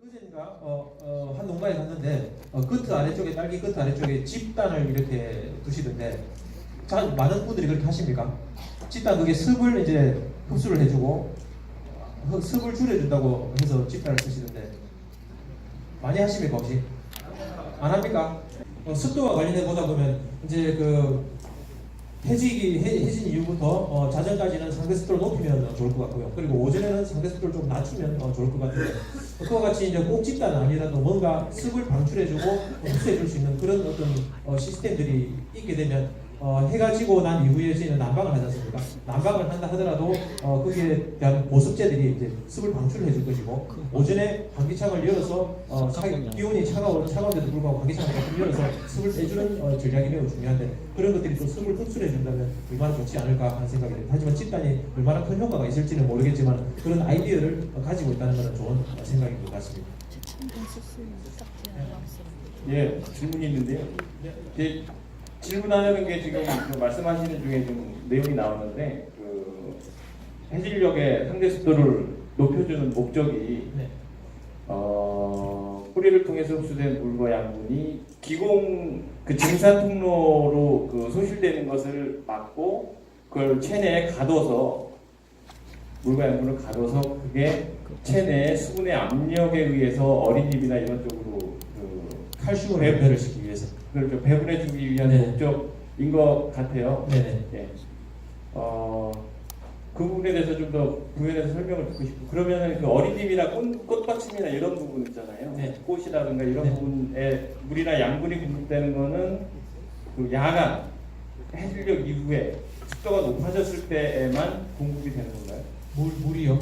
어젠가 한 농가에 갔는데 끝 아래쪽에 딸기 끝 아래쪽에 집단을 이렇게 두시던데 많은 분들이 그렇게 하십니까? 집단 그게 습을 이제 흡수를 해주고 습을 줄여준다고 해서 집단을 쓰시던데 많이 하십니까 혹시? 안 합니까? 습도와 관련해 보다 보면 이제 그 해진 이후부터 자정까지는 상대 습도를 높이면 좋을 것 같고요. 그리고 오전에는 상대 습도를 좀 낮추면 좋을 것 같은데 그와 같이 이제 꼭 집단 아니라도 뭔가 습을 방출해주고 흡수해줄 수 있는 그런 어떤 시스템들이 있게 되면 해가 지고 난 이후에 저희는 난방을 하지 않습니까? 난방을 한다 하더라도 거기에 대한 보습제들이 이제 습을 방출을 해줄 것이고 오전에 환기창을 열어서 기온이 차가운데도 불구하고 환기창을 가끔 열어서 습을 빼주는 전략이 매우 중요한데 그런 것들이 또 습을 흡수를 해준다면 얼마나 좋지 않을까 하는 생각이 듭니다. 하지만 집단이 얼마나 큰 효과가 있을지는 모르겠지만 그런 아이디어를 가지고 있다는 것은 좋은 생각인 것 같습니다. 예, 질문이 있는데요. 질문하려는 게 지금 그 말씀하시는 중에 좀 내용이 나오는데 그 해질녘의 상대 습도를 높여주는 목적이 네. 뿌리를 통해서 흡수된 물과 양분이 기공 그 증산 통로로 그 소실되는 것을 막고 그걸 체내에 가둬서 물과 양분을 가둬서 그게 체내의 수분의 압력에 의해서 어린잎이나 이런 쪽으로 그 칼슘을 배분을 시키기 위해서 그걸 좀 배분해주기 위한 네. 목적인 것 같아요. 네네. 예. 그 부분에 대해서 좀 더 부연해서 설명을 듣고 싶고 그러면은 그 어린잎이나 꽃받침이나 이런 부분 있잖아요. 네. 꽃이라든가 이런 네. 부분에 물이나 양분이 공급되는 거는 그 야간 해질녘 이후에 습도가 높아졌을 때에만 공급이 되는 건가요? 물이요?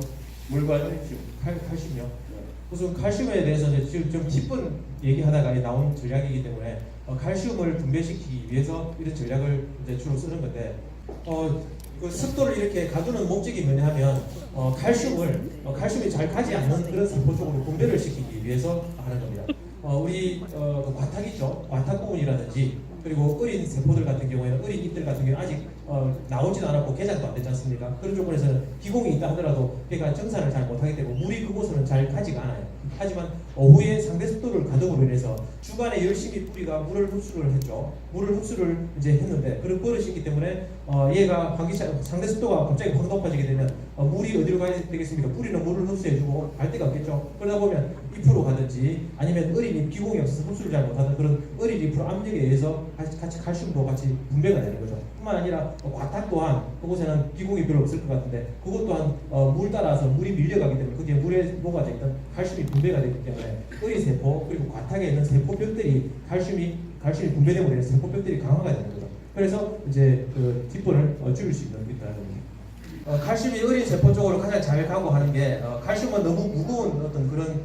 물과 칼슘. 칼슘이요? 우선 칼슘에 대해서 지금 좀 10분 얘기하다가 나온 전략이기 때문에 칼슘을 분배시키기 위해서 이런 전략을 이제 주로 쓰는 건데 그 습도를 이렇게 가두는 목적이 뭐냐하면 칼슘이 잘 가지 않는 그런 세포 쪽으로 분배를 시키기 위해서 하는 겁니다. 우리 그 과탁 있죠? 과탁 부분이라든지 그리고 어린 세포들 같은 경우에는 어린 잎들 같은 경우는 아직 나오지도 않았고 개장도 안 됐지 않습니까? 그런 조건에서는 기공이 있다 하더라도 걔가 정산을 잘 못하게 되고 물이 그곳으로는 잘 가지가 않아요. 하지만 오후에 상대 습도를 가동으로 인해서 주간에 열심히 뿌리가 물을 흡수를 했죠. 물을 흡수를 이제 했는데 그런 버릇이 있기 때문에 얘가 상대 습도가 갑자기 확 높아지게 되면 물이 어디로 가야 되겠습니까? 뿌리는 물을 흡수해주고 갈 데가 없겠죠. 그러다 보면 잎으로 가든지 아니면 어린 잎 기공이 없어서 흡수를 잘 못하는 그런 어린 잎으로 압력에 의해서 같이 칼슘도 같이 분배가 되는 거죠. 뿐만 아니라 과탁 또한 그곳에는 기공이 별로 없을 것 같은데 그것 또한 물 따라서 물이 밀려가기 때문에 거기에 물에 녹아져 있던 칼슘이 분배가 되기 때문에 어린 세포 그리고 과탁에 있는 세포벽들이 칼슘이 분배되고 있는 세포벽들이 강화가 되는 거죠. 그래서 이제 그 뒷분을 줄일 수 있다는 겁니다. 칼슘이 어린 세포 쪽으로 가장 잘 가고 하는 게 칼슘은 너무 무거운 어떤 그런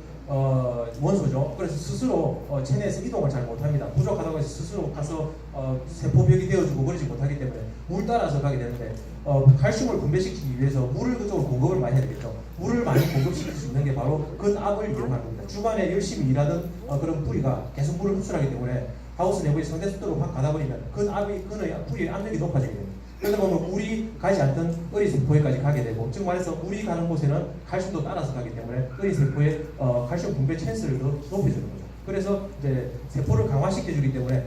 원소죠. 그래서 스스로 체내에서 이동을 잘 못합니다. 부족하다고 해서 스스로 가서 세포벽이 되어주고 그러지 못하기 때문에 물 따라서 가게 되는데 칼슘을 분배시키기 위해서 물을 그쪽으로 공급을 많이 해야 되겠죠. 물을 많이 공급시킬 수 있는 게 바로 근압을 이용하는 겁니다. 주간에 열심히 일하던 그런 뿌리가 계속 물을 흡수하기 때문에 하우스 내부의 상대 습도로 확 가다 버리면 뿌리의 압력이 높아지게 됩니다. 그러다 보면 물이 가지 않던 어린 세포에까지 가게 되고 즉 말해서 물이 가는 곳에는 칼슘도 따라서 가기 때문에 어린 세포의 칼슘 분배 찬스를 더 높여주는 거죠. 그래서 이제 세포를 강화시켜주기 때문에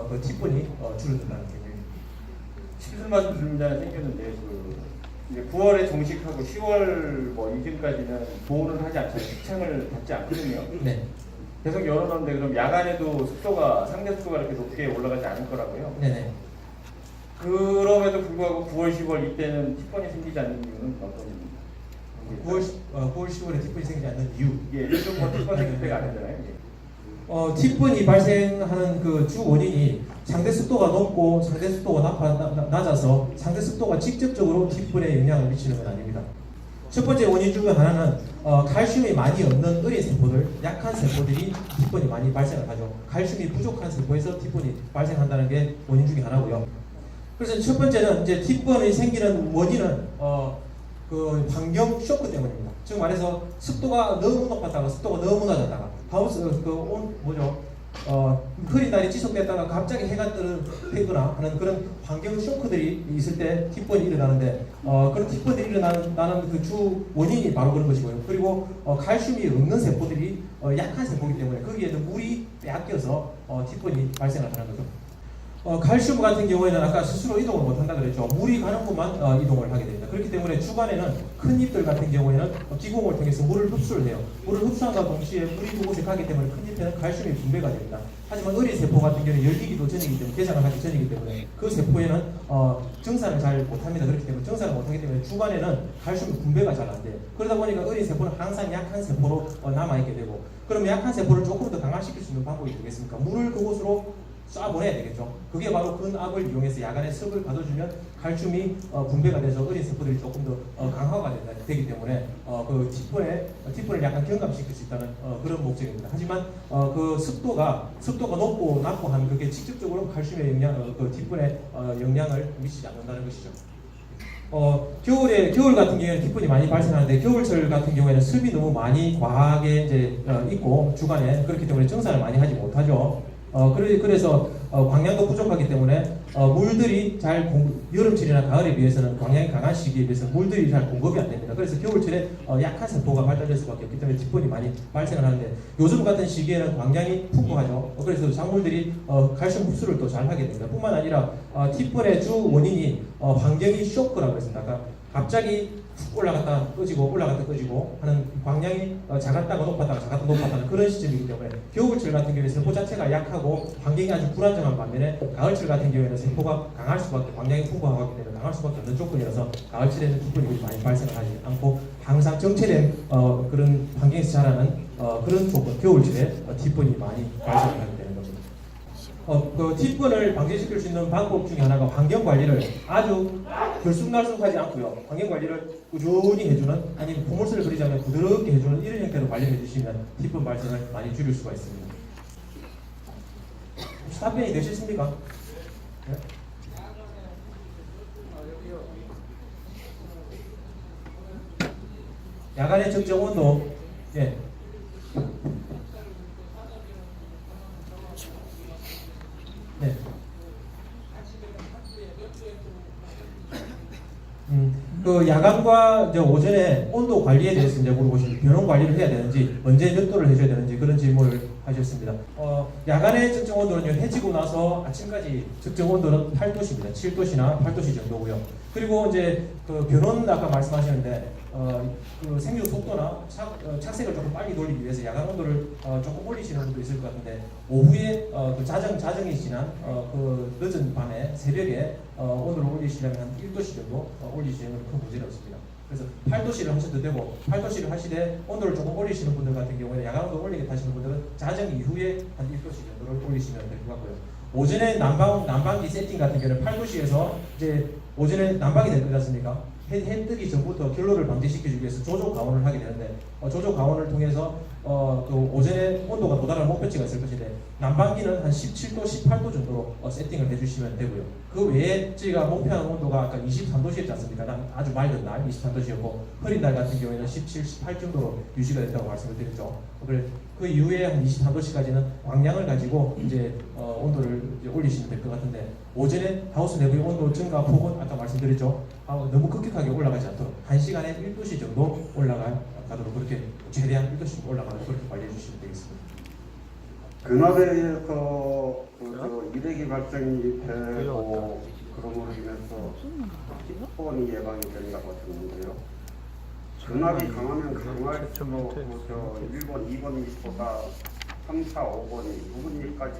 그 T분이 줄어든다는 개념입니다. 시술 맞은 불문자가 생겼는데 이제 9월에 정식하고 10월 뭐 이쯤까지는 보온을 하지 않죠. 식창을 받지 않거든요. 네. 계속 열어놓는데 그럼 야간에도 상대 습도가 이렇게 높게 올라가지 않을 거라고요? 네네. 그럼에도 불구하고 9월, 10월 이때는 T번이 생기지 않는 이유는 어떤 9월, 10월에 T분이 생기지 않는 이유. 예, 요즘 뭐 T번 생길 때가 아니잖아요. T분이 발생하는 그 주 원인이 상대 습도가 높고 상대 습도가 낮아서 상대 습도가 직접적으로 T분에 영향을 미치는 건 아닙니다. 첫 번째 원인 중 하나는 칼슘이 많이 없는 어린 세포들, 약한 세포들이 T분이 많이 발생을 하죠. 칼슘이 부족한 세포에서 T분이 발생한다는 게 원인 중에 하나고요. 그래서 첫 번째는 이제 T분이 생기는 원인은 그 환경 쇼크 때문입니다. 즉 말해서 습도가 너무 높았다가 습도가 너무 낮았다가 하우스 흐린 날이 지속됐다가 갑자기 해가 뜨거나 하는 그런 환경 쇼크들이 있을 때 티폰이 일어나는데 그런 티폰들이 일어나는 그 주 원인이 바로 그런 것이고요. 그리고 칼슘이 없는 세포들이 약한 세포이기 때문에 거기에는 물이 빼앗겨서 티폰이 발생을 하는 거죠. 칼슘 같은 경우에는 아까 스스로 이동을 못한다 그랬죠. 물이 가는 곳만 이동을 하게 됩니다. 그렇기 때문에 주간에는 큰 잎들 같은 경우에는 기공을 통해서 물을 흡수를 해요. 물을 흡수함과 동시에 물이 그곳에 가기 때문에 큰 잎에는 칼슘이 분배가 됩니다. 하지만 어린 세포 같은 경우는 열리기도 전이기 때문에 개장을 하기 전이기 때문에 그 세포에는 정산을 잘 못합니다. 그렇기 때문에 정산을 못하기 때문에 주간에는 칼슘이 분배가 잘 안 돼요. 그러다 보니까 어린 세포는 항상 약한 세포로 남아있게 되고, 그러면 약한 세포를 조금 더 강화시킬 수 있는 방법이 되겠습니까? 물을 그곳으로 쏴보내야 되겠죠. 그게 바로 근압을 이용해서 야간에 습을 가둬주면 칼슘이 분배가 돼서 어린 세포들이 조금 더 강화가 되기 때문에 그 티폰을 약간 경감시킬 수 있다는 그런 목적입니다. 하지만 그 습도가 높고 낮고 하면 그게 직접적으로 칼슘의 그 티폰에 영향을 미치지 않는다는 것이죠. 겨울 같은 경우에는 티폰이 많이 발생하는데, 겨울철 같은 경우에는 습이 너무 많이 과하게 이제 있고 주간에, 그렇기 때문에 정산을 많이 하지 못하죠. 그래서 광량도 부족하기 때문에 물들이 여름철이나 가을에 비해서는 광량이 강한 시기에 비해서 물들이 잘 공급이 안 됩니다. 그래서 겨울철에 약한 세포가 발달될 수밖에 없기 때문에 티폰이 많이 발생을 하는데, 요즘 같은 시기에는 광량이 풍부하죠. 그래서 작물들이 칼슘 흡수를 또 잘 하게 됩니다. 뿐만 아니라 티폰의 주 원인이 환경이 쇼크라고 했습니다. 그러니까 갑자기 훅 올라갔다 꺼지고 하는 광량이 작았다가 높았다는 그런 시점이기 때문에 겨울철 같은 경우에 세포 자체가 약하고 환경이 아주 불안정한 반면에 가을철 같은 경우에는 세포가 강할 수밖에, 광량이 풍부하기 때문에 강할 수밖에 없는 조건이라서 가을철에는 티폰이 많이 발생을 하지 않고 항상 정체된 그런 환경에서 자라는 그런 조건, 겨울철에 티폰이 많이 발생을 하게 되는 겁니다. 그 티폰을 방지시킬 수 있는 방법 중에 하나가 환경 관리를 아주 들쑥날쑥하지 않고요. 환경 관리를 꾸준히 해주는, 아니면 포물선을 그리자면 부드럽게 해주는 이런 형태로 관리해 주시면 티폰 발생을 많이 줄일 수가 있습니다. 답변이 되셨습니까? 네? 야간의 적정 온도, 예. 네. 그 야간과 이제 오전에 온도 관리에 대해서 이제 물어보시면 변온 관리를 해야 되는지, 언제 몇 도를 해줘야 되는지 그런 질문을 하셨습니다. 야간의 적정 온도는요, 해지고 나서 아침까지 적정 온도는 8도씨입니다. 7도씨나 8도씨 정도고요. 그리고 이제 그 변온 아까 말씀하셨는데 그 생육 속도나 착색을 조금 빨리 돌리기 위해서 야간 온도를 조금 올리시는 분도 있을 것 같은데, 오후에 그 자정이 지난 그 늦은 밤에 새벽에 온도를 올리시려면 한 1도씨 정도 올리시면 큰 문제는 없습니다. 그래서 8도씨를 하셔도 되고, 8도씨를 하시되 온도를 조금 올리시는 분들 같은 경우에는 야간 온도 올리게 하시는 분들은 자정 이후에 한 1도씨 정도를 올리시면 될 것 같고요. 오전에 난방기 세팅 같은 경우는 8도씨에서 이제 오전에 난방이 될 것 같습니까? 해 뜨기 전부터 결로를 방지시키기 위해서 조조 가온을 하게 되는데, 조조 가온을 통해서 그 오전에 온도가 도달하는 목표치가 있을 것인데, 난방기는 한 17도, 18도 정도로 세팅을 해주시면 되고요. 그 외에 저희가 목표하는 온도가 아까 23도씨였지 않습니까? 아주 맑은 날 23도씨였고, 흐린 날 같은 경우에는 17, 18 정도로 유지가 된다고 말씀을 드렸죠. 그 이후에 한 23도씨까지는 광량을 가지고 이제 온도를 이제 올리시면 될 것 같은데, 오전에 하우스 내부의 온도 증가 폭은 아까 말씀드렸죠. 너무 급격하게 올라가지 않도록 1시간에 1도씨 정도 올라가도록, 그렇게 최대한 1도씩 올라가도록 그렇게 관리해 주시면 되겠습니다. 근압에 의해서 일액이 발생이 되고 그럼으로 인해서 티폰이 예방이 된다고 들었는데요. 근압이 강하면 강할수록 1번, 2번보다 3, 4, 5번이 6번까지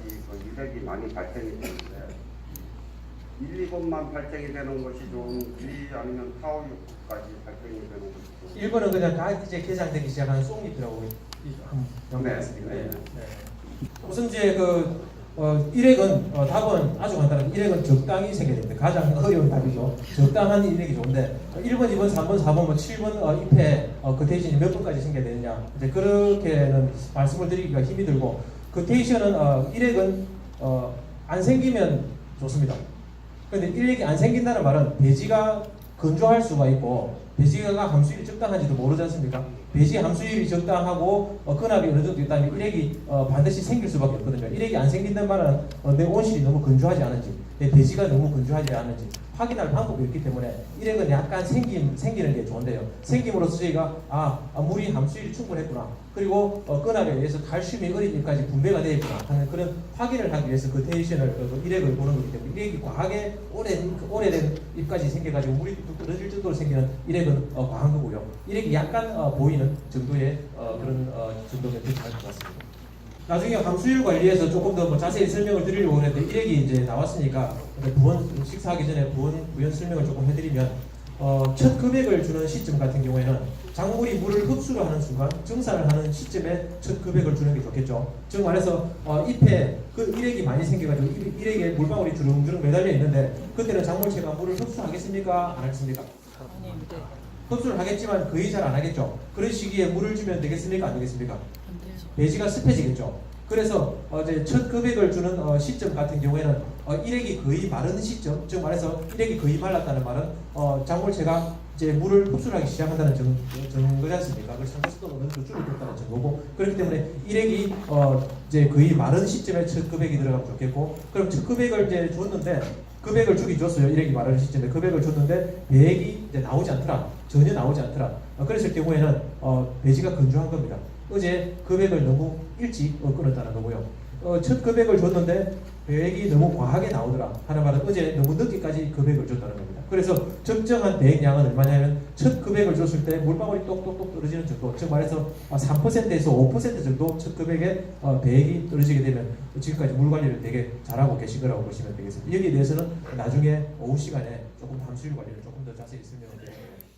일액이 많이 발생이 되는데, 1, 2번만 발생이 되는 것이 좋은지 아니면 4, 5, 6까지 발생이 되는 것이 좋은지. 1번은 그냥 이제 개장되기 시작하는 쏙잎이라고 명명했습니다. 네. 우선 이제 일액은 답은 아주 간단합니다. 일액은 적당히 생겨야 됩니다. 가장 어려운 답이죠. 적당한 일액이 좋은데 1번, 2번, 3번, 4번, 7번 잎에 그테이션이 몇 번까지 생겨야 되느냐, 이제 그렇게는 말씀을 드리기가 힘이 들고, 그테이션은 일액은 안 생기면 좋습니다. 그런데 일액이 안 생긴다는 말은 배지가 건조할 수가 있고 배지가 함수율이 적당한지도 모르지 않습니까? 배지 함수율이 적당하고 근압이 어느 정도 있다면 일액이 반드시 생길 수밖에 없거든요. 일액이 안 생긴다는 말은 내 온실이 너무 건조하지 않은지, 내 배지가 너무 건조하지 않은지 확인할 방법이 없기 때문에 일액은 약간 생기는 게 좋은데요. 생김으로써 저희가 물이 함수율이 충분했구나, 그리고 근압에 의해서 칼슘이 어린 잎까지 분배가 되어 있구나 하는 그런 확인을 하기 위해서 그 일액을 보는 거기 때문에, 일액이 과하게 오래된 잎까지 생겨가지고 물이 뚝뚝 떨어질 정도로 생기는 일액은 과한 거고요. 일액이 약간 보이는 정도의 그런 정도면 괜찮을 것 같습니다. 나중에 함수율 관리에서 조금 더 자세히 설명을 드리려고 했는데 일액이 이제 나왔으니까 식사하기 전에 부연 설명을 조금 해드리면, 첫 급액을 주는 시점 같은 경우에는 작물이 물을 흡수를 하는 순간 증산을 하는 시점에 첫 급액을 주는 게 좋겠죠. 즉 말해서 잎에 그 일액이 많이 생겨가지고 일액에 물방울이 주렁주렁 매달려 있는데 그때는 작물체가 물을 흡수하겠습니까? 안 하겠습니까? 흡수를 하겠지만 거의 잘 안 하겠죠. 그런 시기에 물을 주면 되겠습니까? 안 되겠습니까? 배지가 습해지겠죠. 그래서 이제 첫 급액을 주는 시점 같은 경우에는 일액이 거의 마른 시점, 즉 말해서 일액이 거의 말랐다는 말은 작물체가 이제 물을 흡수하기 시작한다는 증거지 않습니까? 그래서 산소수도가 어느 정도 줄어들었다는 증거고, 그렇기 때문에 일액이 이제 거의 마른 시점에 첫 급액이 들어가면 좋겠고, 그럼 첫 급액을 이제 줬는데 급액을 주긴 줬어요. 일액이 마른 시점에 급액을 줬는데 배액이 이제 나오지 않더라, 전혀 나오지 않더라. 그랬을 경우에는 배지가 건조한 겁니다. 어제 급액을 너무 일찍 끊었다는 거고요. 첫 급액을 줬는데 배액이 너무 과하게 나오더라 하는 말은 어제 너무 늦게까지 급액을 줬다는 겁니다. 그래서 적정한 배액량은 얼마냐면 첫 급액을 줬을 때 물방울이 똑똑똑 떨어지는 정도, 즉 말해서 3%에서 5% 정도 첫 급액에 배액이 떨어지게 되면 지금까지 물 관리를 되게 잘하고 계신 거라고 보시면 되겠습니다. 여기에 대해서는 나중에 오후 시간에 조금 함수율 관리를 조금 더 자세히 설명을 드리겠습니다.